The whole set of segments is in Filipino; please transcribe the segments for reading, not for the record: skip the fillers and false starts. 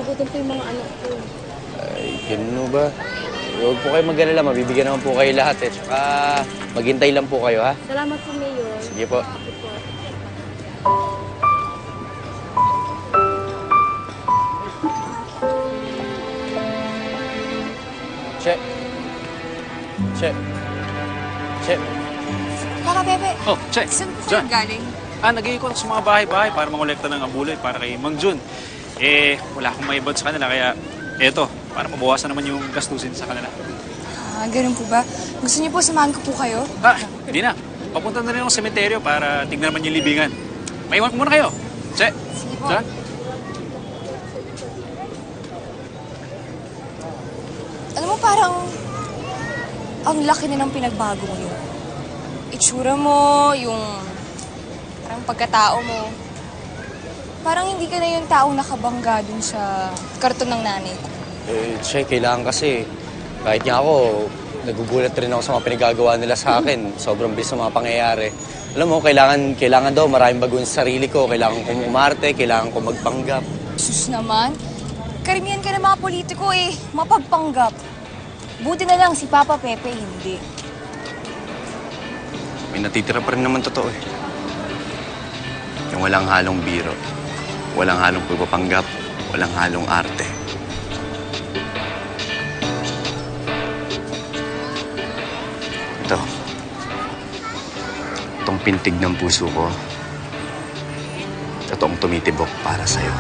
nagugutom po yung mga anak ko. Ay, ganun ba? Huwag po kayo mag-alala, mabibigyan naman po kayo lahat eh. Tsaka maghintay lang po kayo, ha? Salamat po, Mayor. Sige po. Sige po. Che. Che. Che. Papa Pepe, Oh, Che. saan po John. kayo galing? Nag-iikot sa mga bahay-bahay para mangolekta ng abulay para kay Mang Jun. Wala akong maibot sa kanila kaya eto, para mabawasan naman yung gastusin sa kanila. Ganun po ba? Gusto niyo po samahan ko po kayo? Hindi na. Papunta na rin ako sa sementeryo para tignan naman yung libingan. Maiwan ko muna kayo. Che. Sige po. John. Alam mo, parang ang laki na ng pinagbago mo yung itsura mo, yung parang pagkatao mo. Parang hindi ka na yung taong nakabangga dun sa karton ng nanay ko. Che, kailangan kasi. Kahit nga ako, nagugulat rin ako sa mga pinagagawa nila sa akin. Sobrang bilis ng mga pangyayari. Alam mo, kailangan daw maraming bago sa sarili ko. Kailangan kong umarte, kailangan kong magpanggap. Sus naman, karamihan ka ng mga politiko mapagpanggap. Buti na lang si Papa Pepe hindi. May natitira pa rin naman totoo eh. Yung walang halong biro, walang halong pagpapanggap, walang halong arte. Itong pintig ng puso ko, totoong tumitibok para sa'yo.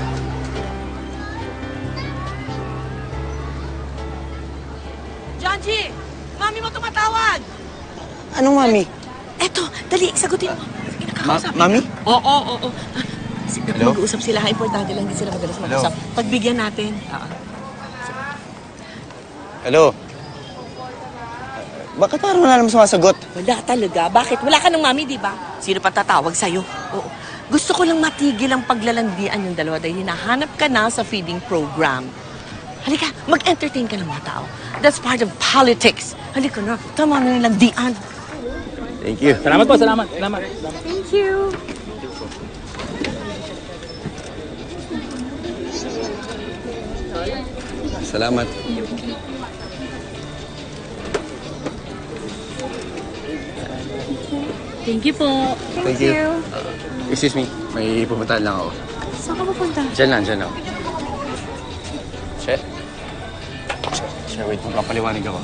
John G! Mami mo tumatawag! Anong mami? Eto, dali, sagutin mo. Sige, nakakausap. Mami? Oo. Hello? Mag-uusap sila. Importante lang, hindi sila madalas mag-usap. Pagbigyan natin. Hello? Bakit parang wala naman sumasagot? Wala talaga. Bakit? Wala ka ng mami, di ba? Sino pa tatawag sa'yo? Oo. Gusto ko lang matigil ang paglalandian yung dalawa dahil hinahanap ka na sa feeding program. Halika, mag-entertain ka ng mga tao. That's part of politics. Halika na, tama na yung landian. Thank you. Salamat po, salamat. Thank you. Salamat. Thank you po. Thank you. Excuse me, may pumuntahan lang ako. Saan ka pupunta? Diyan lang. Che? Che, wait, magpapaliwanag ako.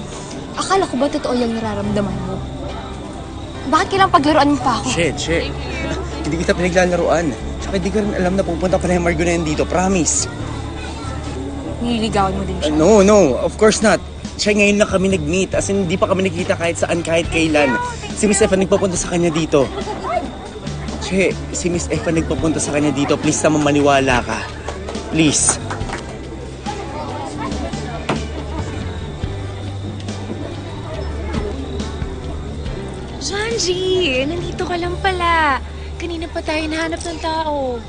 Akala ko ba totoo yung nararamdaman mo? Bakit kailang paglaruan mo pa ako? Che. Hindi kita pinaglalaruan. Tsaka hindi ko rin alam na pupunta pala yung Margo na yan dito. Promise. Nililigawan mo din siya. No, of course not. Siya ngayon lang kami nag-meet. As in, hindi pa kami nakikita kahit saan, kahit kailan. Si Miss Efa nagpapunta sa kanya dito. Che, si Miss Efa nagpapunta sa kanya dito. Please naman maniwala ka. Please. Janji, nandito ka lang pala. Kanina pa tayo nahanap ng tao.